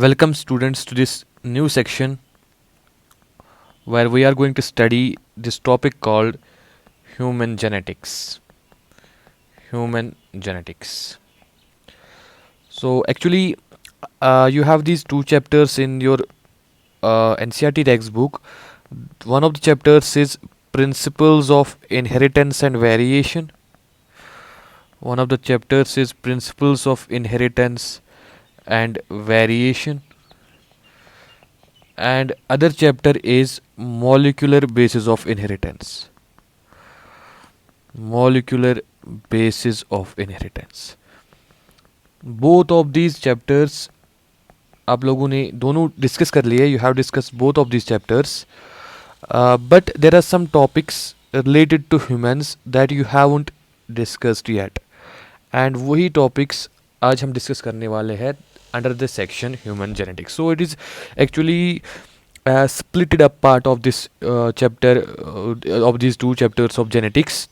Welcome students to this new section where we are going to study this topic called human genetics. Human genetics. So actually you have these two chapters in your NCERT textbook. One of the chapters is principles of inheritance and variation. One of the chapters is principles of inheritance and variation, and other chapter is molecular basis of inheritance. Molecular basis of inheritance. Both of these chapters आप लोगों ने दोनों discuss कर लिए. You have discussed both of these chapters, but there are some topics related to humans that you haven't discussed yet, and वही topics आज हम discuss करने वाले हैं under the section human genetics. So it is actually splitted up part of this chapter of these two chapters of genetics.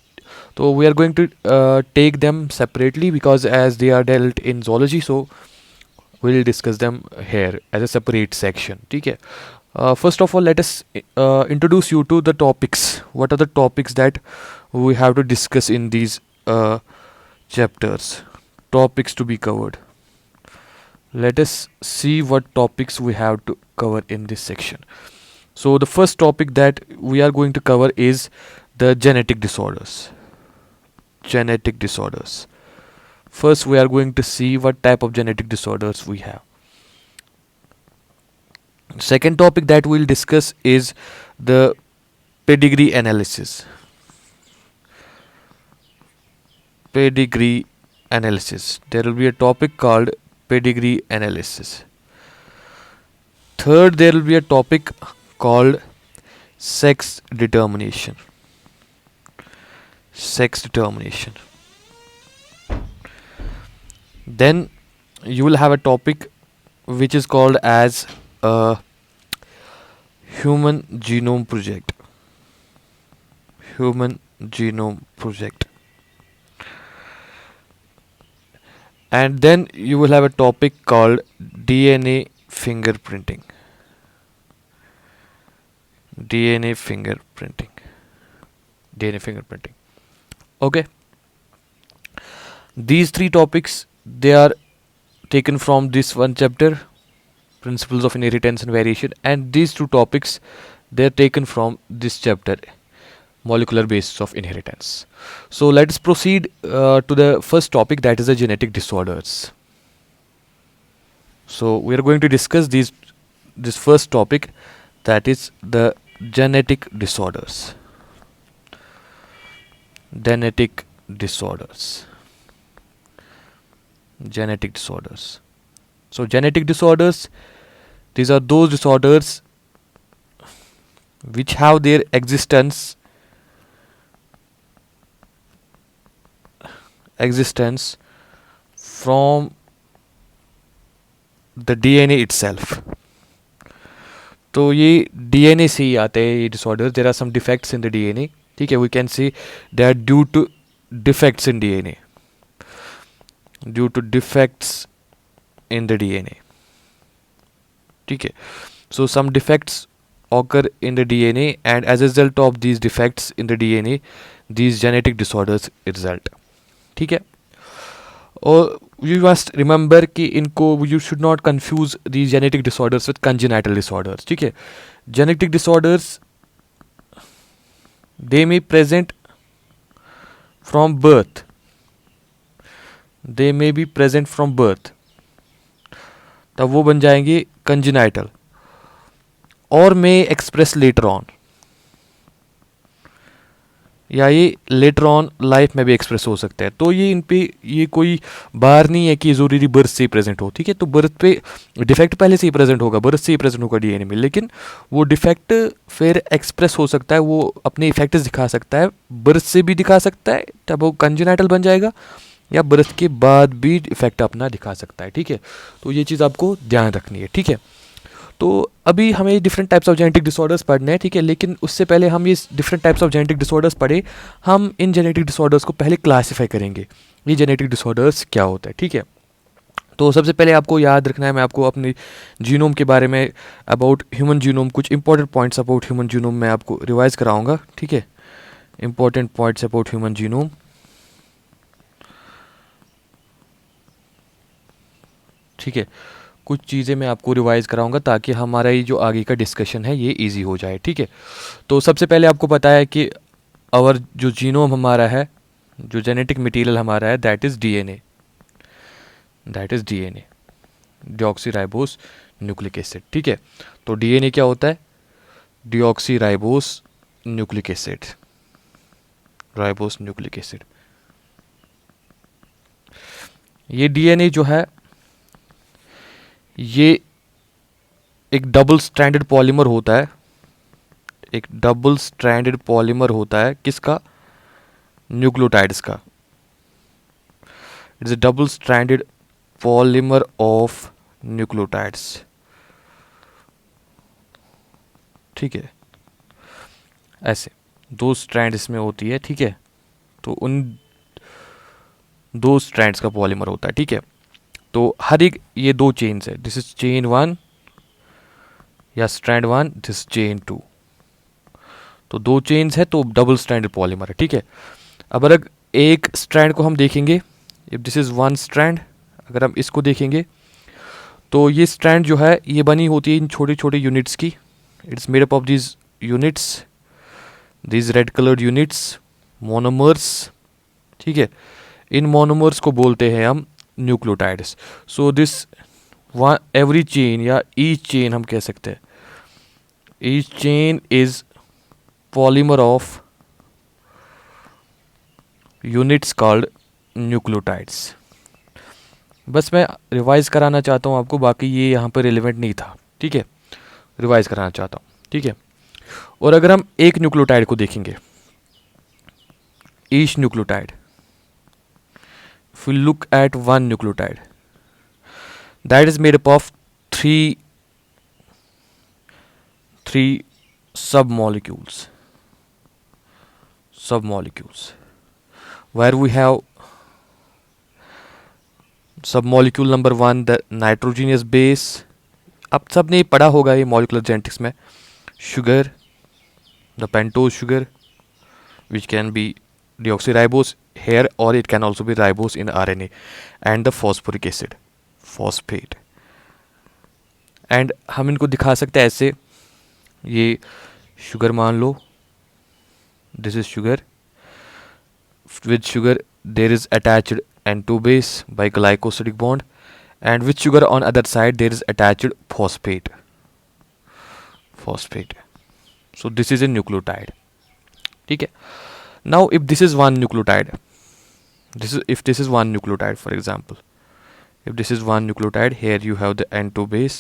So we are going to take them separately because as they are dealt in zoology, so we'll discuss them here as a separate section. ठीक है. First of all, let us introduce you to the topics. What are the topics that we have to discuss in these chapters? Topics to be covered. Let us see what topics we have to cover in this section. So the first topic that we are going to cover is the genetic disorders. Genetic disorders. First we are going to see what type of genetic disorders we have. Second topic that we'll discuss is the pedigree analysis. Pedigree analysis. There will be a topic called pedigree analysis. Third, there will be a topic called sex determination. Sex determination. Then you will have a topic which is called as human genome project. Human genome project. And then you will have a topic called DNA fingerprinting. DNA fingerprinting. DNA fingerprinting. Okay. These three topics, they are taken from this one chapter, principles of inheritance and variation, and these two topics, they are taken from this chapter, molecular basis of inheritance. So let us proceed to the first topic, that is the genetic disorders. So we are going to discuss this first topic, that is the genetic disorders. Genetic disorders. Genetic disorders. So genetic disorders, these are those disorders which have their existence from the DNA itself. तो ये DNA से ही आते हैं ये disorders. There are some defects in the DNA. ठीक है, we can say they are due to defects in DNA. Due to defects in the DNA. ठीक है. So some defects occur in the DNA, and as a result of these defects in the DNA, these genetic disorders result. ठीक है. और you must remember कि इनको you should not confuse these genetic disorders with congenital disorders. ठीक है. Genetic disorders, they may present from birth. They may be present from birth. तब वो बन जाएंगे congenital or may express later on, या ये लेटर ऑन लाइफ में भी एक्सप्रेस हो सकता है. तो ये इन पे ये कोई बार नहीं है कि ज़रूरी बर्थ से ही प्रेजेंट हो. ठीक है, तो बर्थ पे डिफेक्ट पहले से ही प्रेजेंट होगा, बर्थ से ही प्रेजेंट होगा डीएनए में, लेकिन वो डिफेक्ट फिर एक्सप्रेस हो सकता है, वो अपने इफेक्ट्स दिखा सकता है, बर्थ से भी दिखा सकता है तब वो कंजेनाइटल बन जाएगा, या बर्थ के बाद भी इफेक्ट अपना दिखा सकता है. ठीक है, तो ये चीज़ आपको ध्यान रखनी है. ठीक है, तो अभी हमें different types of genetic disorders पढ़ने हैं. ठीक है, लेकिन उससे पहले हम ये different types of genetic disorders पढ़े, हम इन जेनेटिक डिसऑर्डर्स को पहले क्लासीफाई करेंगे, ये जेनेटिक डिसऑर्डर्स क्या होता है. ठीक है, तो सबसे पहले आपको याद रखना है, मैं आपको अपने जीनोम के बारे में, अबाउट ह्यूमन जीनोम, कुछ important points about human genome मैं आपको रिवाइज कराऊंगा, ठीक है। Important points about human genome, ठीक है। कुछ चीज़ें मैं आपको रिवाइज कराऊंगा ताकि हमारा ये जो आगे का डिस्कशन है ये इजी हो जाए, ठीक है। तो सबसे पहले आपको पता है कि और जो जीनोम हमारा है, जो जेनेटिक मटेरियल हमारा है, that is DNA, that is DNA, deoxyribose nucleic acid, ठीक है। तो डीएनए क्या होता है? Deoxyribose nucleic acid, ribose nucleic acid. ये डीएनए जो है ये एक डबल स्ट्रैंडेड पॉलीमर होता है, एक डबल स्ट्रैंडेड पॉलीमर होता है किसका? न्यूक्लियोटाइड्स का। It is a double stranded polymer of nucleotides, ठीक है। ऐसे दो स्ट्रैंड इसमें होती है, ठीक है। तो उन दो स्ट्रैंड्स का पॉलीमर होता है, ठीक है। तो हर एक ये दो चेन्स है, दिस इज चेन वन या strand one, this chain two. तो दो चेन्स है तो डबल स्ट्रैंडेड पॉलीमर है, ठीक है। अब अगर एक स्ट्रैंड को हम देखेंगे, if this is one strand, अगर हम इसको देखेंगे तो ये स्ट्रैंड जो है ये बनी होती है इन छोटे छोटे यूनिट्स की। It's made up of these units, these red coloured units, monomers, ठीक है। इन मोनोमर्स को बोलते हैं हम nucleotides. So this one every chain या ईच चेन हम कह सकते हैं, each chain is polymer of units called nucleotides. बस मैं रिवाइज कराना चाहता हूँ आपको, बाकी ये यहाँ पर रिलेवेंट नहीं था, ठीक है। रिवाइज कराना चाहता हूँ, ठीक है। और अगर हम एक न्यूक्लियोटाइड को देखेंगे, each nucleotide, if we look at one nucleotide that is made up of three submolecules where we have submolecule number one, the nitrogenous base। अब सबने पढ़ा होगा ये मॉलिकुलर जेनेटिक्स में, sugar, the pentose sugar which can be deoxyribose here or it can also be ribose in RNA, and the phosphoric acid, phosphate। And हम इनको दिखा सकते हैं ऐसे, ये शुगर मान लो, this is sugar, with sugar there is attached N2 base by glycosidic bond, and with sugar on other side there is attached phosphate, so this is a nucleotide, ठीक है। Now if this is one nucleotide, if this is one nucleotide, for example, if this is one nucleotide, here you have the N2 base,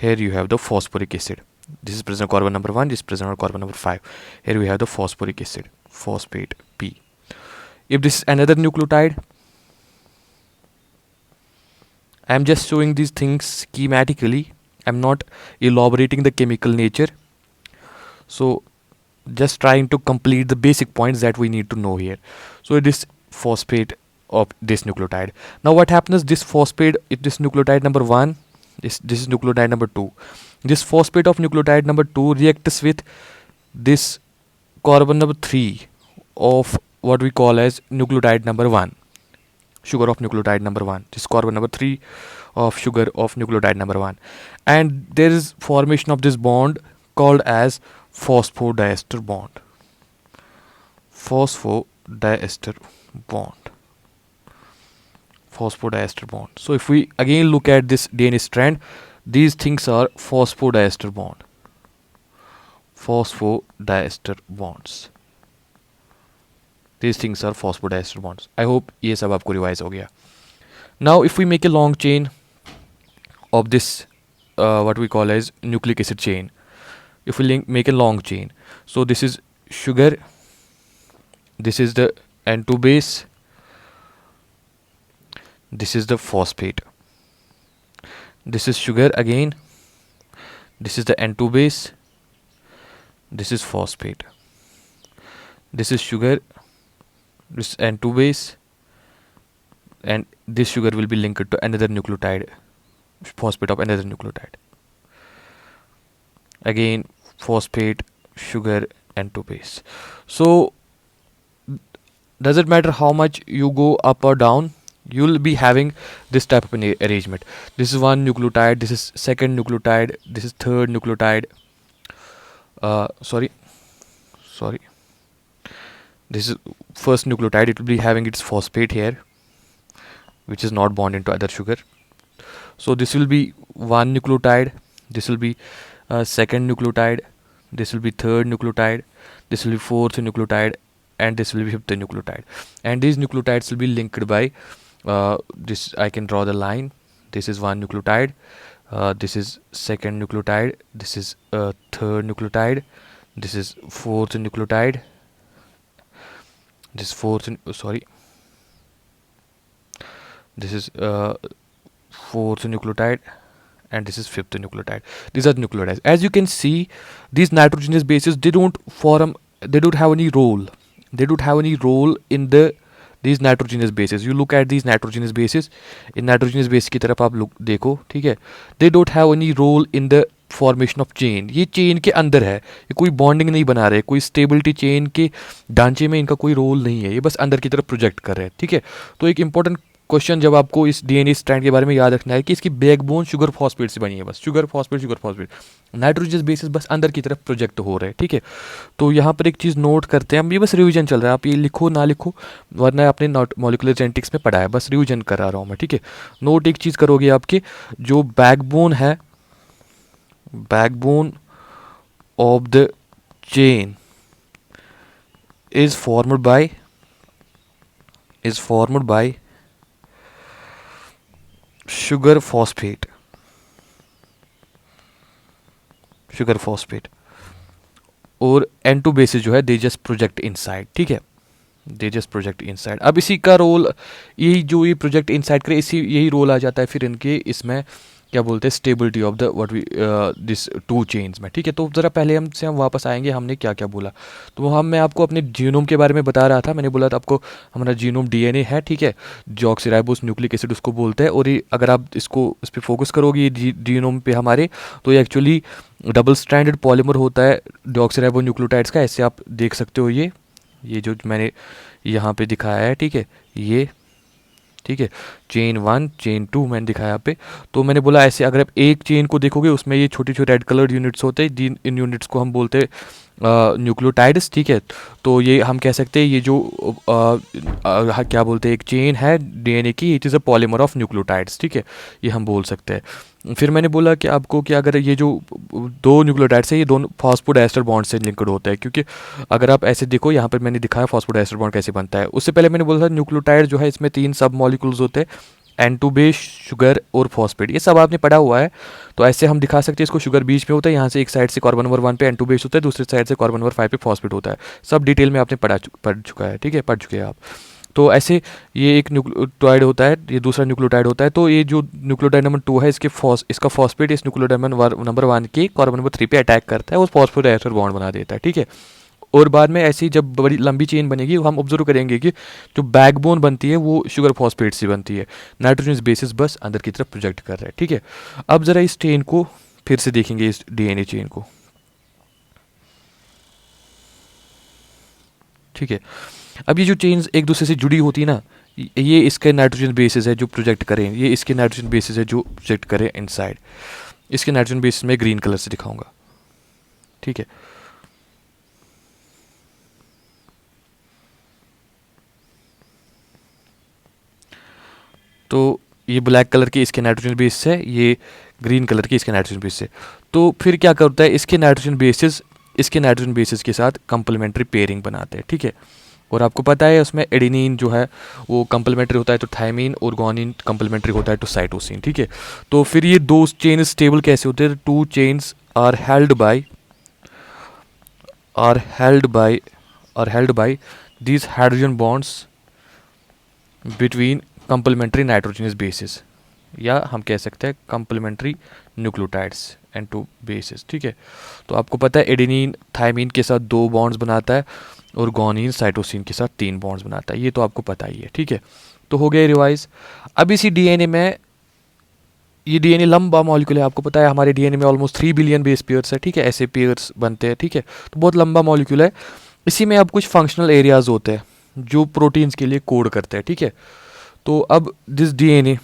here you have the phosphoric acid, this is present on carbon number 1, this is present on carbon number 5, here we have the phosphoric acid, phosphate P। If this is another nucleotide, I am just showing these things schematically, I am not elaborating the chemical nature, so just trying to complete the basic points that we need to know here. So it is phosphate of this nucleotide. Now what happens, this phosphate, if this nucleotide number 1, this is nucleotide number 2, this phosphate of nucleotide number 2 reacts with this carbon number 3 of what we call as nucleotide number 1, sugar of nucleotide number 1, this carbon number 3 of sugar of nucleotide number 1, and there is formation of this bond called as phosphodiester bond, phosphodiester bond, phosphodiester bond। So if we again look at this DNA strand, these things are phosphodiester bond, phosphodiester bonds, these things are phosphodiester bonds। I hope ये सब आपको revise हो गया। Now if we make a long chain of this what we call as nucleic acid chain, if we make a long chain, so this is sugar, this is the N2 base, this is the phosphate, this is sugar again, this is the N2 base, this is phosphate, this is sugar, this is N2 base, and this sugar will be linked to another nucleotide, phosphate of another nucleotide. Again, phosphate, sugar, and 2 base. So does it matter how much you go up or down, you'll be having this type of an arrangement. This is one nucleotide, this is second nucleotide, this is third nucleotide. Sorry, this is first nucleotide. It will be having its phosphate here, which is not bonded to other sugar. So this will be one nucleotide, this will be second nucleotide, this will be third nucleotide, this will be fourth nucleotide, and this will be fifth nucleotide. And these nucleotides will be linked by this. I can draw the line. This is one nucleotide, this is second nucleotide, this is third nucleotide, this is fourth nucleotide, this this is fourth nucleotide, and this is fifth nucleotide. These are nucleotides. As you can see, these nitrogenous bases, they don't have any role. They don't have any role in these nitrogenous bases. You look at these nitrogenous bases. In nitrogenous base की तरफ आप लोग देखो, ठीक है? They don't have any role in the formation of chain. ये chain के अंदर है, ये कोई बॉन्डिंग नहीं बना रहे, कोई स्टेबिलिटी चेन के ढांचे में इनका कोई रोल नहीं है, ये बस अंदर की तरफ प्रोजेक्ट कर रहे हैं, ठीक है? तो एक इंपॉर्टेंट क्वेश्चन जब आपको इस डीएनए स्ट्रैंड के बारे में याद रखना है कि इसकी बैकबोन शुगर फॉस्फेट से बनी है, बस शुगर फॉस्फेट. नाइट्रोजनस बेसिस बस अंदर की तरफ प्रोजेक्ट हो रहे हैं, ठीक है? तो यहाँ पर एक चीज़ नोट करते हैं हम, ये बस रिवीजन चल रहा है, आप ये लिखो ना लिखो, वरना आपने मॉलिक्यूलर जेनेटिक्स में पढ़ा है, बस रिवीजन करा रहा हूँ मैं, ठीक है? नोट एक चीज़ करोगे, आपके जो बैकबोन है, backbone of the chain is formed by sugar phosphate और N2 बेसिस जो है दे जस्ट प्रोजेक्ट इनसाइड, ठीक है? They just project inside. अब इसी का रोल, यही जो ये प्रोजेक्ट इनसाइड करे, यही रोल आ जाता है फिर इनके इसमें क्या बोलते हैं, stability of the what we this two chains में, ठीक है? तो ज़रा पहले हम वापस आएंगे, हमने क्या क्या बोला. तो मैं आपको अपने जीनोम के बारे में बता रहा था. मैंने बोला था आपको हमारा जीनोम डीएनए है, ठीक है? डीऑक्सीराइबोस न्यूक्लिक एसिड उसको बोलते हैं. और ये अगर आप इस पर फोकस करोगे जीनोम पे हमारे, तो ये एक्चुअली डबल स्ट्रैंडेड पॉलीमर होता है डीऑक्सीराइबो न्यूक्लियोटाइड्स का. ऐसे आप देख सकते हो, ये जो मैंने यहाँ पे दिखाया है, ठीक है? ये ठीक है, चेन 1 चेन 2 मैंने दिखाया यहाँ पे. तो मैंने बोला ऐसे अगर आप एक चेन को देखोगे, उसमें ये छोटे छोटे रेड कलर्ड यूनिट्स होते हैं, इन यूनिट्स को हम बोलते हैं न्यूक्लियोटाइड्स, ठीक है? तो ये हम कह सकते हैं ये जो क्या बोलते हैं, एक चेन है डीएनए की, it is a polymer of nucleotides, ठीक है? ये हम बोल सकते हैं. फिर मैंने बोला कि आपको कि अगर ये जो दो न्यूक्लियोटाइड्स है, ये दोनों फॉस्फोडाइस्टर बॉन्ड से लिंक्ड होता है, क्योंकि अगर आप ऐसे देखो यहाँ पर मैंने दिखाया फॉस्फोडाइस्टर बॉन्ड कैसे बनता है. उससे पहले मैंने बोला था न्यूक्लियोटाइड जो है इसमें 3 सब मॉलिक्यूल्स होते हैं, N2 बेस, शुगर और फॉस्फेट. ये सब आपने पढ़ा हुआ है. तो ऐसे हम दिखा सकते हैं इसको, शुगर बीच में होता है, यहाँ से एक साइड से कार्बन नंबर 1 पे N2 बेस होता है, दूसरी साइड से कार्बन नंबर 5 पे फॉस्फेट होता है. सब डिटेल में आपने पढ़ चुका है, ठीक है? पढ़ चुके हैं आप. तो ऐसे ये एक न्यूक्लियोटाइड होता है, ये दूसरा न्यूक्लियोटाइड होता है. तो ये जो न्यूक्लियोटाइड नंबर 2 है, इसका फॉस्फेट इस न्यूक्लियोटाइड नंबर 1 के कार्बन नंबर 3 पे अटैक करता है, वो फॉस्फोडाइस्टर बॉन्ड बना देता है, ठीक है? और बाद में ऐसी जब बड़ी लंबी चेन बनेगी, हम ऑब्जर्व करेंगे कि जो बैकबोन बनती है वो शुगर फॉस्फेट से बनती है. नाइट्रोजनस बेसिस बस अंदर की तरफ प्रोजेक्ट कर रहे हैं, ठीक है? अब ज़रा इस चेन को फिर से देखेंगे, इस डीएनए चेन को, ठीक है? अब ये जो चेन्स एक दूसरे से जुड़ी होती है ना, ये इसके नाइट्रोजन बेसिस है जो प्रोजेक्ट करें, ये इसके नाइट्रोजन बेसिस है जो प्रोजेक्ट करें इनसाइड. इसके नाइट्रोजन बेसिस में ग्रीन कलर से दिखाऊंगा, ठीक है? तो ये ब्लैक कलर की इसके नाइट्रोजन बेस है, ये ग्रीन कलर की इसके नाइट्रोजन बेस है. तो फिर क्या करता है, इसके नाइट्रोजन बेसिस के साथ कंप्लीमेंट्री पेयरिंग बनाते हैं, ठीक है? और आपको पता है उसमें एडेनिन जो है वो कंप्लीमेंट्री होता है तो थायमीन, और गुआनिन कंप्लीमेंट्री होता है तो साइटोसिन, ठीक है? तो फिर ये दो चेन स्टेबल कैसे होते हैं? 2 chains are held by these hydrogen bonds between complementary nitrogenous bases, या हम कह सकते हैं कंप्लीमेंट्री न्यूक्लियोटाइड्स N2 बेसिस, ठीक है? तो आपको पता है एडेनिन थायमीन के साथ 2 बॉन्ड्स बनाता है, और गुआनिन साइटोसिन के साथ 3 बॉन्ड्स बनाता है. ये तो आपको पता ही है, ठीक है? तो हो गया रिवाइज। अब इसी डीएनए में, ये डीएनए लंबा मॉलिक्यूल है, आपको पता है हमारे डीएनए में ऑलमोस्ट 3 बिलियन बेस पेयर्स है, ठीक है, ऐसे पेयर्स बनते हैं, ठीक है, तो बहुत लंबा मॉलिक्यूल है। इसी में अब कुछ फंक्शनल एरियाज होते हैं जो प्रोटीन्स के लिए कोड करते हैं, ठीक है। तो अब दिस डीएनए,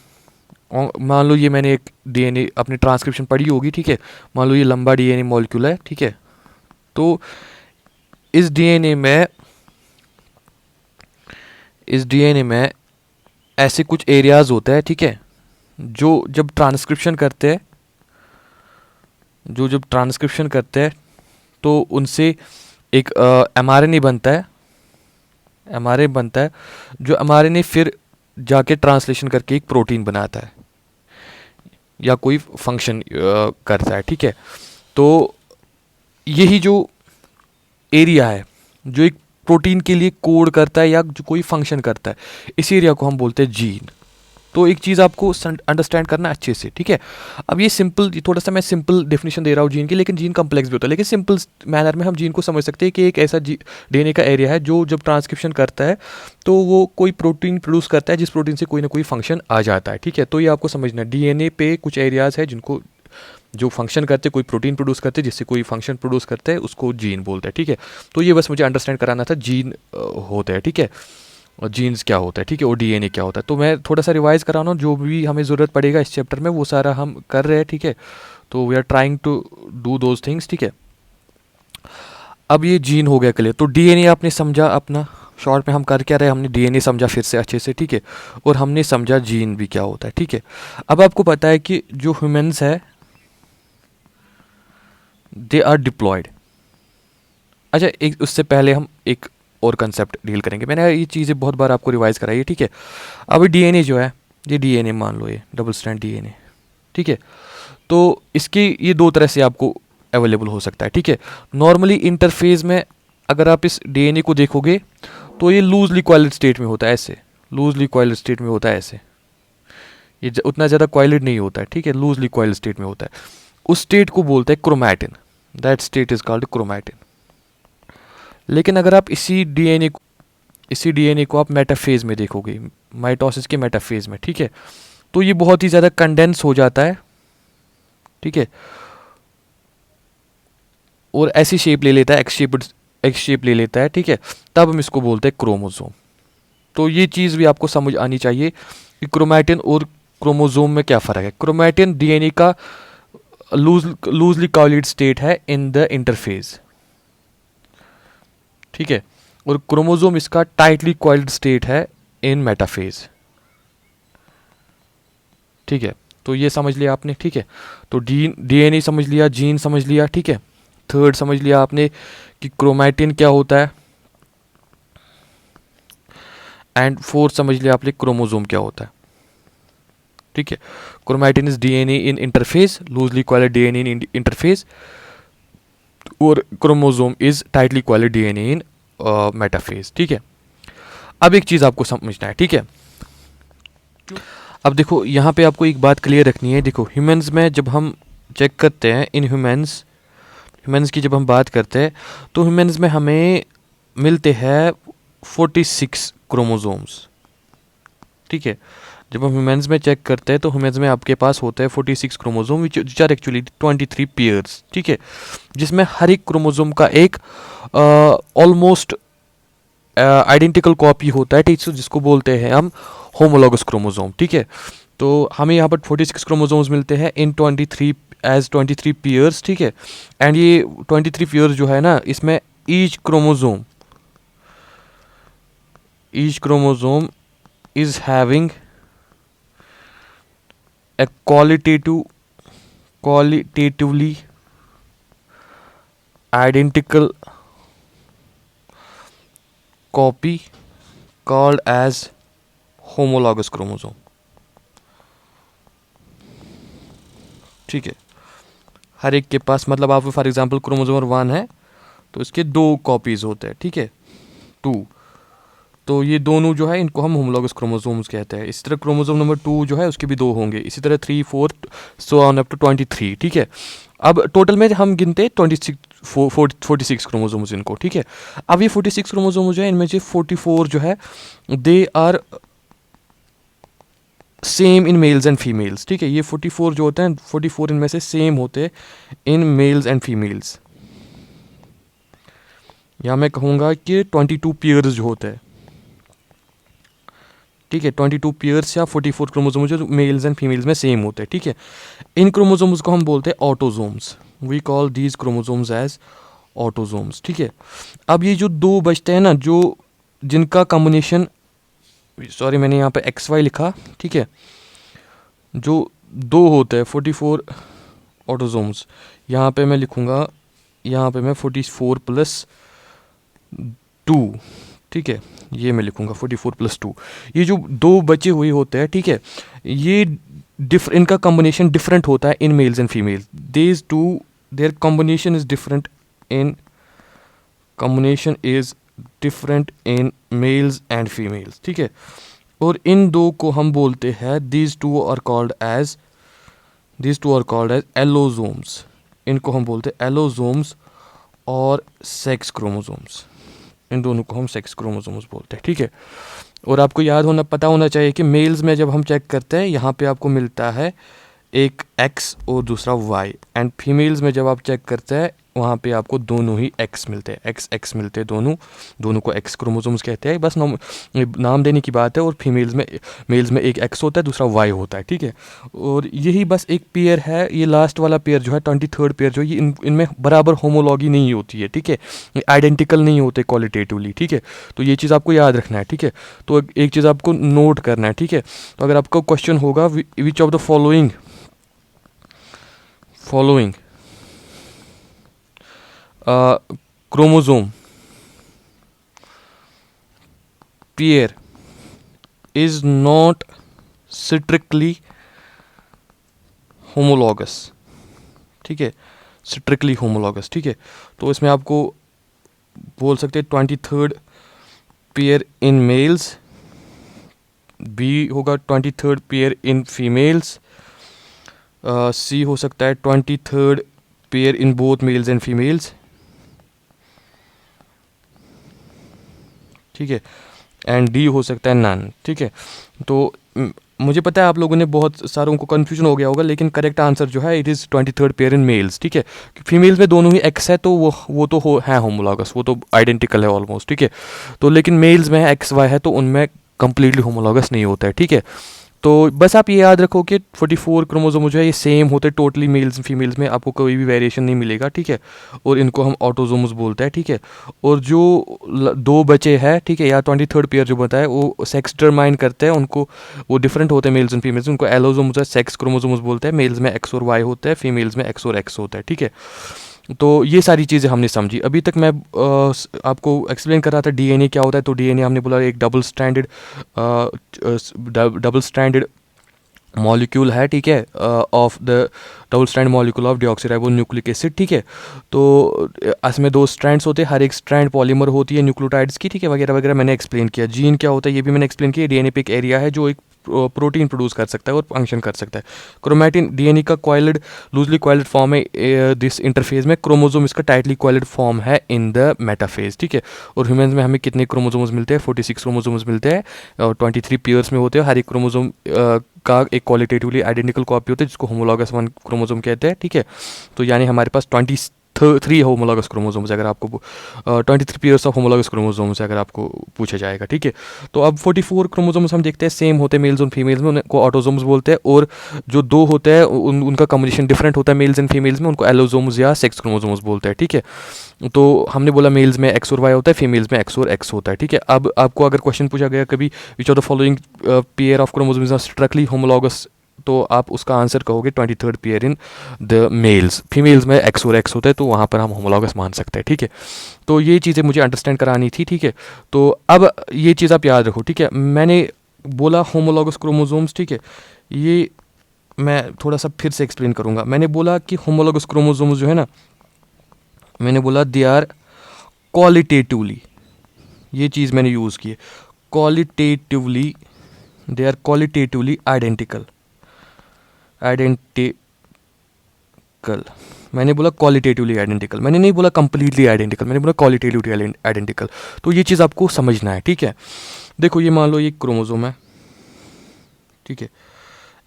मान लो ये मैंने एक डीएनए अपनी ट्रांसक्रिप्शन पढ़ी होगी, ठीक है, मान लो ये लंबा डीएनए मॉलिक्यूल है, ठीक है। तो इस डीएनए में, इस डीएनए में ऐसे कुछ एरियाज होते हैं, ठीक है, जो जब ट्रांसक्रिप्शन करते हैं, जो जब ट्रांसक्रिप्शन करते हैं तो उनसे एक एमआरएनए बनता है, एमआरएनए बनता है, जो एमआरएनए फिर जाके ट्रांसलेशन करके एक प्रोटीन बनाता है या कोई फंक्शन करता है, ठीक है। तो यही जो एरिया है जो एक प्रोटीन के लिए कोड करता है या जो कोई फंक्शन करता है, इस एरिया को हम बोलते हैं जीन। तो एक चीज़ आपको अंडरस्टैंड करना अच्छे से, ठीक है। अब ये सिंपल, थोड़ा सा मैं सिंपल डेफिनेशन दे रहा हूँ जीन की, लेकिन जीन कम्प्लेक्स भी होता है, लेकिन सिंपल मैनर में हम जीन को समझ सकते हैं कि एक ऐसा डीएनए का एरिया है जो जब ट्रांसक्रिप्शन करता है तो वो कोई प्रोटीन प्रोड्यूस करता है, जिस प्रोटीन से कोई ना कोई फंक्शन आ जाता है, ठीक है। तो ये आपको समझना है, डीएनए पे कुछ एरियाज है जिनको जो फंक्शन करते हैं, कोई प्रोटीन प्रोड्यूस करते हैं जिससे कोई फंक्शन प्रोड्यूस करते हैं, उसको जीन बोलते हैं, ठीक है। तो ये बस मुझे अंडरस्टैंड कराना था, जीन होते हैं, ठीक है, और जीन्स क्या होता है, ठीक है, और डीएनए क्या होता है। तो मैं थोड़ा सा रिवाइज करा रहा हूँ, जो भी हमें ज़रूरत पड़ेगा इस चैप्टर में वो सारा हम कर रहे हैं, ठीक है। तो we are trying to do those things, ठीक है। अब ये जीन हो गया क्लियर। तो डीएनए आपने समझा, अपना शॉर्ट में हम कर क्या रहे, हमने डीएनए समझा फिर से अच्छे से, ठीक है, और हमने समझा जीन भी क्या होता है, ठीक है। अब आपको पता है कि जो ह्यूमन्स है दे आर डिप्लॉयड। अच्छा, एक उससे पहले हम एक और कंसेप्ट डील करेंगे, मैंने ये चीज़ें बहुत बार आपको रिवाइज कराई है, ठीक है। अब डीएनए जो है, ये डीएनए मान लो, ये डबल स्ट्रैंड डीएनए, ठीक है। तो इसकी ये दो तरह से आपको अवेलेबल हो सकता है, ठीक है। नॉर्मली इंटरफेज में अगर आप इस डीएनए को देखोगे तो ये लूजली कॉइल्ड स्टेट में होता है, ऐसे लूजली कॉइल्ड स्टेट में होता है, ऐसे ये उतना ज़्यादा कॉइल्ड नहीं होता है, ठीक है, लूजली कॉइल्ड स्टेट में होता है। उस स्टेट को बोलते हैं chromatin, that state is called chromatin. लेकिन अगर आप इसी डीएनए को आप मेटाफेज में देखोगे, माइटोसिस के मेटाफेज में, ठीक है, तो ये बहुत ही ज़्यादा कंडेंस हो जाता है, ठीक है, और ऐसी शेप ले लेता है, एक्स शेप ले लेता है, ठीक है। तब हम इसको बोलते हैं क्रोमोसोम। तो ये चीज़ भी आपको समझ आनी चाहिए कि क्रोमैटिन और क्रोमोसोम में क्या फ़र्क है। क्रोमैटिन डीएनए का लूजली कॉइल्ड स्टेट है इन द इंटरफेज, ठीक है, और क्रोमोसोम इसका टाइटली कॉइल्ड स्टेट है इन मेटाफेज, ठीक है। तो ये समझ लिया आपने, ठीक है। तो डीएनए समझ लिया, जीन समझ लिया, ठीक है। थर्ड समझ लिया आपने कि क्रोमैटिन क्या होता है, एंड फोर्थ समझ लिया आपने क्रोमोसोम क्या होता है, ठीक है। Chromatin is DNA in interface, loosely coiled DNA in interface, और chromosome is tightly coiled DNA in metaphase, ठीक है। अब एक चीज़ आपको समझना है, ठीक है। अब देखो यहाँ पे आपको एक बात क्लियर रखनी है। देखो ह्यूमंस में जब हम चेक करते हैं, इन ह्यूमंस की जब हम बात करते हैं तो ह्यूमंस में हमें मिलते हैं 46 क्रोमोसोम्स, ठीक है। जब हम ह्यूमंस में चेक करते हैं तो ह्यूमंस में आपके पास होता है 46 chromosome which are actually 23 pairs, ठीक है, जिसमें हर एक क्रोमोसोम का एक ऑलमोस्ट आइडेंटिकल कॉपी होता है, ठीक है, जिसको बोलते हैं हम होमोलॉगस क्रोमोसोम, ठीक है। तो हमें यहाँ पर 46 क्रोमोसोम्स मिलते हैं इन 23 पेयर्स, ठीक है। एंड ये 23 पेयर्स जो है ना, इसमें each chromosome is having a qualitatively identical copy called as homologous chromosome, ठीक है। हर एक के पास, मतलब आप फॉर एग्जांपल क्रोमोसोम 1 है तो इसके 2 कॉपीज होते हैं, ठीक है, 2। तो ये दोनों जो है इनको हम होमोलॉगस क्रोमोसोम्स कहते हैं। इसी तरह क्रोमोसोम नंबर 2 जो है उसके भी 2 होंगे, इसी तरह 3, 4 सो ऑन अप टू 23, ठीक है। अब टोटल में हम गिनते हैं 46 क्रोमोसोम्स इनको, ठीक है। अब ये 46 क्रोमोसोम जो है इनमें से 44 जो है they are same in males and females, ठीक है। ये 44 जो होते हैं 44 इनमें से सेम होते हैं इन मेल्स एंड फीमेल्स, या मैं कहूँगा कि 22 पेयर्स जो होते हैं, ठीक है, 22 पेयर्स या 44 क्रोमोसोम्स जो मेल्स एंड फीमेल्स में सेम होते हैं, ठीक है। इन क्रोमोसोम्स को हम बोलते हैं autosomes, we call these chromosomes as autosomes, ठीक है। अब ये जो दो बचते हैं ना, जो जिनका कॉम्बिनेशन, सॉरी मैंने यहाँ पे एक्स वाई लिखा, ठीक है, जो दो होते हैं 44 ऑटोजोम्स, यहाँ पे मैं लिखूँगा, यहाँ पे मैं 44 प्लस 2, ठीक है, ये मैं लिखूँगा 44 प्लस 2। ये जो दो बचे हुए होते हैं, ठीक है, ये इनका कॉम्बिनेशन डिफरेंट होता है in males and females, these two their combination is different in, combination is different in males and females, ठीक है। और इन दो को हम बोलते हैं these two are called as allosomes, इनको हम बोलते हैं एलोजोम्स और सेक्स क्रोमोसोम्स, इन दोनों को हम सेक्स क्रोमोसोम्स बोलते हैं, ठीक है। और आपको याद होना, पता होना चाहिए कि मेल्स में जब हम चेक करते हैं यहाँ पे आपको मिलता है एक एक्स और दूसरा वाई, एंड फीमेल्स में जब आप चेक करते हैं वहाँ पे आपको दोनों ही एक्स मिलते हैं, एक्स मिलते हैं, दोनों को एक्स क्रोमोसोम्स कहते हैं, बस नाम देने की बात है। और मेल्स में एक एक्स होता है, दूसरा वाई होता है, ठीक है। और यही बस एक पेयर है, ये लास्ट वाला पेयर जो है 23rd पेयर जो है, ये इनमें बराबर होमोलॉगी नहीं होती है, ठीक है, ये आइडेंटिकल नहीं होते क्वालिटेटिवली, ठीक है। तो ये चीज़ आपको याद रखना है, ठीक है। तो एक चीज़ आपको नोट करना है, ठीक है। तो अगर आपका क्वेश्चन होगा विच of the following chromosome pair is not strictly homologous, ठीक है, strictly homologous, ठीक है। तो इसमें आपको बोल सकते हैं 23rd pair in males, B होगा 23rd पेयर इन फीमेल्स, सी हो सकता है 23rd pair in both mails and females, ठीक है, एंड डी हो सकता है नन, ठीक है। तो मुझे पता है आप लोगों ने बहुत सारों को कन्फ्यूजन हो गया होगा, लेकिन करेक्ट आंसर जो है it is 23rd pair in males, ठीक है। फीमेल्स में दोनों ही एक्स है, तो वो तो है होमोलॉगस, वो तो आइडेंटिकल है ऑलमोस्ट, ठीक है। तो लेकिन मेल्स में एक्स वाई है, तो उनमें कंप्लीटली होमोलॉगस नहीं होता है, ठीक है। तो बस आप ये याद रखो कि 44 क्रोमोसोम जो है ये सेम होते हैं टोटली मेल्स फीमेल्स में, आपको कोई भी वेरिएशन नहीं मिलेगा, ठीक है। और इनको हम ऑटोजोम्स बोलते हैं, ठीक है। और जो दो बचे हैं, ठीक है, या 23rd पेयर जो बताए वो सेक्स डिटरमाइन करते हैं, उनको वो डिफरेंट होते हैं मेल्स एंड फीमेल्स, उनको एलोजोम्स है, सेक्स क्रोमोसोम्स बोलते हैं। मेल्स में एक्स और वाई होता है, फीमेल्स में एक्स और एक्स होता है, ठीक है। तो ये सारी चीज़ें हमने समझी। अभी तक मैं आपको एक्सप्लेन कर रहा था डीएनए क्या होता है। तो डीएनए हमने बोला एक डबल स्ट्रैंडेड मॉलिक्यूल है, ठीक है, of the double strand molecule of deoxyribo nucleic acid, ठीक है। तो इसमें दो स्ट्रैंड्स होते हैं, हर एक स्ट्रैंड पॉलीमर होती है न्यूक्लियोटाइड्स की, ठीक है, वगैरह वगैरह मैंने एक्सप्लेन किया। जीन क्या होता है ये भी मैंने एक्सप्लेन किया। डीएनए पे एक एरिया है जो एक प्रोटीन प्रोड्यूस कर सकता है और फंक्शन कर सकता है। क्रोमैटिन डीएनए का कॉइल्ड लूजली कॉइल्ड फॉर्म है दिस इंटरफेज में, क्रोमोसोम इसका टाइटली कॉइल्ड फॉर्म है इन द मेटाफेज, ठीक है। और ह्यूमंस में हमें कितने क्रोमोसोम्स मिलते हैं? 46 क्रोमोसोम्स मिलते हैं और 23 पेयर्स में होते हैं। हर एक क्रोमोसोम का एक क्वालिटेटिवली आइडेंटिकल कॉपी होता है जिसको होमोलॉगस 1 क्रोमोसोम कहते हैं, ठीक है। तो यानी हमारे पास 23 होमोलॉगस क्रोमोसोम्स अगर आपको 23 पेयर्स ऑफ होमोलॉगस क्रोमोसोम्स अगर आपको पूछा जाएगा, ठीक है। तो अब 44 क्रोमोसोम्स हम देखते हैं सेम होते हैं मेल्स और फीमेल्स में, उनको ऑटोसोम्स बोलते हैं। और जो दो होते हैं उनका कॉम्बिनेशन डिफरेंट होता है मेल्स एंड फीमेल्स में, उनको एलोसोम्स या सेक्स क्रोमोसोम्स बोलते हैं, ठीक है। तो हमने बोला मेल्स में एक्स और वाई होता है, फीमेल्स में एक्स और एक्स होता है, ठीक है। अब आपको अगर क्वेश्चन पूछा गया कभी which of the following pair of chromosomes are strictly homologous, तो आप उसका आंसर कहोगे 23rd pair in the males. Females में एक्स और एक्स होता है, तो वहाँ पर हम होमोलॉगस मान सकते हैं, ठीक है। तो ये चीज़ें मुझे अंडरस्टैंड करानी थी, ठीक है। तो अब ये चीज़ आप याद रखो, ठीक है। मैंने बोला होमोलॉगस क्रोमोसोम्स, ठीक है, ये मैं थोड़ा सा फिर से एक्सप्लेन करूँगा। मैंने बोला कि होमोलॉगस क्रोमोसोम्स जो है ना, मैंने बोला दे आर क्वालिटेटिवली, ये चीज़ मैंने यूज़ की है, qualitatively they are qualitatively identical. मैंने बोला क्वालिटेटिवली आइडेंटिकल, मैंने नहीं बोला कंप्लीटली आइडेंटिकल, मैंने बोला क्वालिटेटिवली आइडेंटिकल। तो ये चीज़ आपको समझना है, ठीक है। देखो ये मान लो ये क्रोमोसोम है, ठीक है,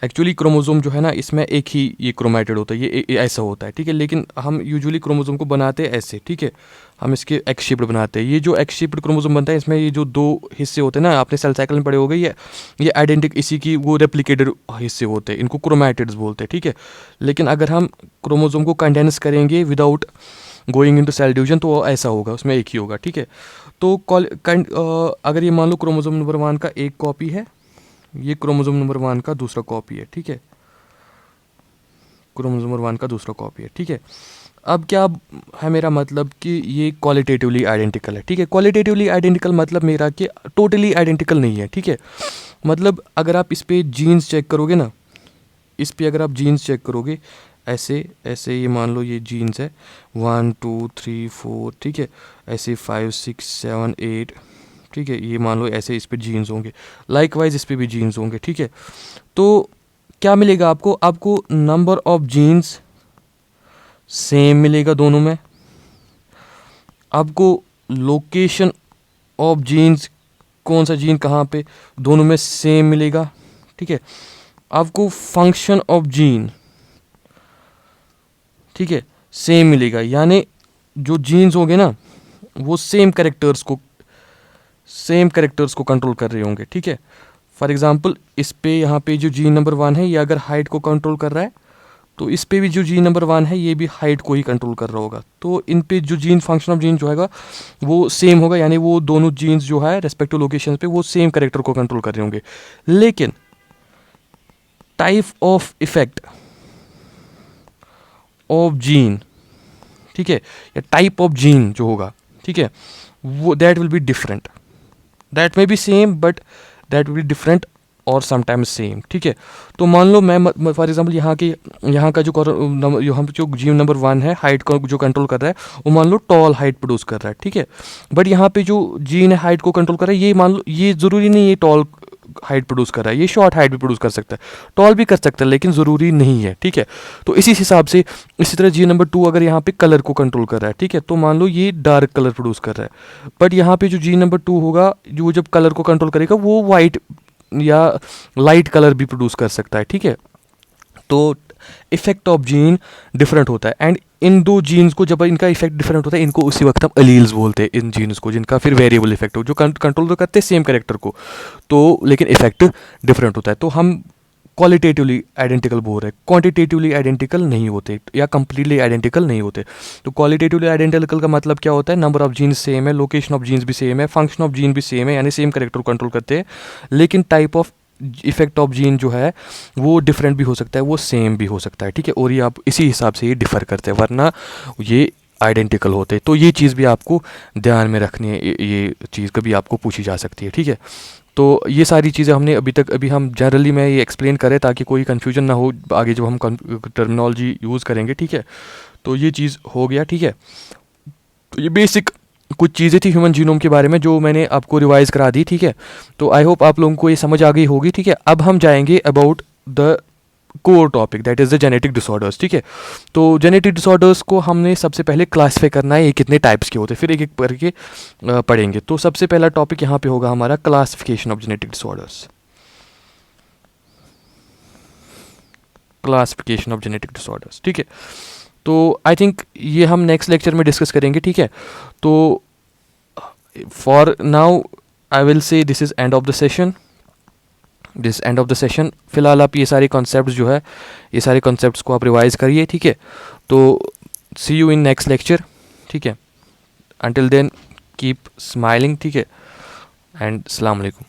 एक्चुअली क्रोमोसोम जो है ना, इसमें एक ही ये क्रोमैटिड होता है, ये ऐसा होता है, ठीक है। लेकिन हम यूजुअली क्रोमोसोम को बनाते हैं ऐसे, ठीक है। हम इसके एक्स शेप्ड बनाते हैं। ये जो एक्स शेप्ड क्रोमोसोम बनता है, इसमें ये जो दो हिस्से होते हैं ना, आपने सेल साइकिल में पढ़े हो गए, ये आइडेंटिक इसी की वो रेप्लिकेटेड हिस्से होते हैं, इनको क्रोमैटिड्स बोलते हैं, ठीक है। लेकिन अगर हम क्रोमोसोम को कंडेंस करेंगे without going into cell division, तो वो ऐसा होगा, उसमें एक ही होगा, ठीक है। तो अगर ये मान लो क्रोमोसोम नंबर 1 का एक कॉपी है, ये क्रोमोसोम नंबर 1 का दूसरा कॉपी है, ठीक है। क्रोमोसोम नंबर 1 का दूसरा कॉपी है, ठीक है। अब क्या है मेरा मतलब कि ये क्वालिटेटिवली आइडेंटिकल है, ठीक है। क्वालिटेटिवली आइडेंटिकल मतलब मेरा कि टोटली आइडेंटिकल नहीं है, ठीक है। मतलब अगर आप इस पे जीन्स चेक करोगे ना, इस पे अगर आप जीन्स चेक करोगे ऐसे ऐसे, ये मान लो ये जीन्स है 1 2 3 4, ठीक है। ऐसे 5 6 7 8, ठीक है। ये मान लो ऐसे इस पे जीन्स होंगे, लाइकवाइज इस पे भी जीन्स होंगे, ठीक है। तो क्या मिलेगा आपको? आपको नंबर ऑफ जीन्स सेम मिलेगा दोनों में। आपको लोकेशन ऑफ जीन्स, कौन सा जीन कहाँ पे, दोनों में सेम मिलेगा, ठीक है। आपको फंक्शन ऑफ जीन, ठीक है, सेम मिलेगा। यानी जो जीन्स होंगे ना, वो सेम कैरेक्टर्स को कंट्रोल कर रहे होंगे, ठीक है। फॉर एग्जांपल इस पे यहाँ पे जो जीन नंबर 1 है, ये अगर हाइट को कंट्रोल कर रहा है, तो इस पे भी जो जीन नंबर 1 है, ये भी हाइट को ही कंट्रोल कर रहा होगा। तो इन पे जो जीन फंक्शन ऑफ जीन जो है वो सेम होगा, यानी वो दोनों जीन्स जो है रेस्पेक्टिव लोकेशन पे वो सेम कैरेक्टर को कंट्रोल कर रहे होंगे। लेकिन type of effect of gene, ठीक है, या टाइप ऑफ जीन जो होगा, ठीक है, वो that will be different. That may be same but that will be different और समटाइम्स सेम, ठीक है। तो मान लो मैं फॉर एग्जांपल यहाँ का जो जीन नंबर 1 है, हाइट को जो कंट्रोल कर रहा है, वो मान लो टॉल हाइट प्रोड्यूस कर रहा है, ठीक है। बट यहाँ पे जो जीन है हाइट को कंट्रोल कर रहा है, ये मान लो ये ज़रूरी नहीं ये टॉल हाइट प्रोड्यूस कर रहा है, ये शॉर्ट हाइट भी प्रोड्यूस कर सकता है, टॉल भी कर सकता है, लेकिन ज़रूरी नहीं है, ठीक है। तो इसी हिसाब से इसी तरह जीन नंबर 2 अगर यहाँ पे कलर को कंट्रोल कर रहा है, ठीक है, तो मान लो ये डार्क कलर प्रोड्यूस कर रहा है। बट यहाँ पे जो जीन नंबर 2 होगा, जो जब कलर को कंट्रोल करेगा, वो वाइट या लाइट कलर भी प्रोड्यूस कर सकता है, ठीक है। तो इफेक्ट ऑफ जीन डिफरेंट होता है। एंड इन दो जीन्स को जब इनका इफेक्ट डिफरेंट होता है, इनको उसी वक्त हम अलील्स बोलते हैं, इन जीन्स को जिनका फिर वेरिएबल इफेक्ट हो, जो कंट्रोल तो करते हैं सेम कैरेक्टर को, तो लेकिन इफेक्ट डिफरेंट होता है। तो हम क्वालिटेटिवली आइडेंटिकल बोल रहे हैं, क्वांटिटेटिवली आइडेंटिकल नहीं होते या कंप्लीटली आइडेंटिकल नहीं होते। तो क्वालिटेटिवली आइडेंटिकल का मतलब क्या होता है? नंबर ऑफ जीन्स सेम है, लोकेशन ऑफ जीन्स भी सेम है, फंक्शन ऑफ जीन भी सेम है, यानी सेम कैरेक्टर को कंट्रोल करते हैं, लेकिन type of effect of gene जो है वो डिफरेंट भी हो सकता है, वो सेम भी हो सकता है, ठीक है। और ये आप इसी हिसाब से ये डिफर करते हैं, वरना ये आइडेंटिकल होते। तो ये चीज़ भी आपको ध्यान में रखनी है, ये चीज़ कभी आपको पूछी जा सकती है, ठीक है। तो ये सारी चीज़ें हमने अभी हम जनरली मैं ये एक्सप्लेन करें ताकि कोई कन्फ्यूजन ना हो आगे जब हम टर्मिनोलॉजी यूज़ करेंगे, ठीक है। तो ये चीज़ हो गया, ठीक है। तो ये बेसिक कुछ चीज़ें थी ह्यूमन जीनोम के बारे में जो मैंने आपको रिवाइज करा दी, ठीक है। तो आई होप आप लोगों को ये समझ आ गई होगी, ठीक है। अब हम जाएंगे about the core topic, that is the genetic disorders, ठीक है। तो जेनेटिक डिसऑर्डर्स को हमने सबसे पहले क्लासीफाई करना है, ये कितने टाइप्स के होते हैं, फिर एक एक करके पढ़ेंगे। तो सबसे पहला टॉपिक यहाँ पे होगा हमारा classification of genetic disorders. Classification of genetic disorders, ठीक है। तो आई थिंक ये हम नेक्स्ट लेक्चर में डिस्कस करेंगे, ठीक है। तो for now I will say this is end of the session. फिलहाल आप ये सारे कॉन्सेप्ट्स जो है, ये सारे कॉन्सेप्ट्स को आप रिवाइज करिए, ठीक है। तो सी यू इन नेक्स्ट लेक्चर, ठीक है। अंटिल देन कीप स्माइलिंग, ठीक है, एंड अस्सलाम वालेकुम।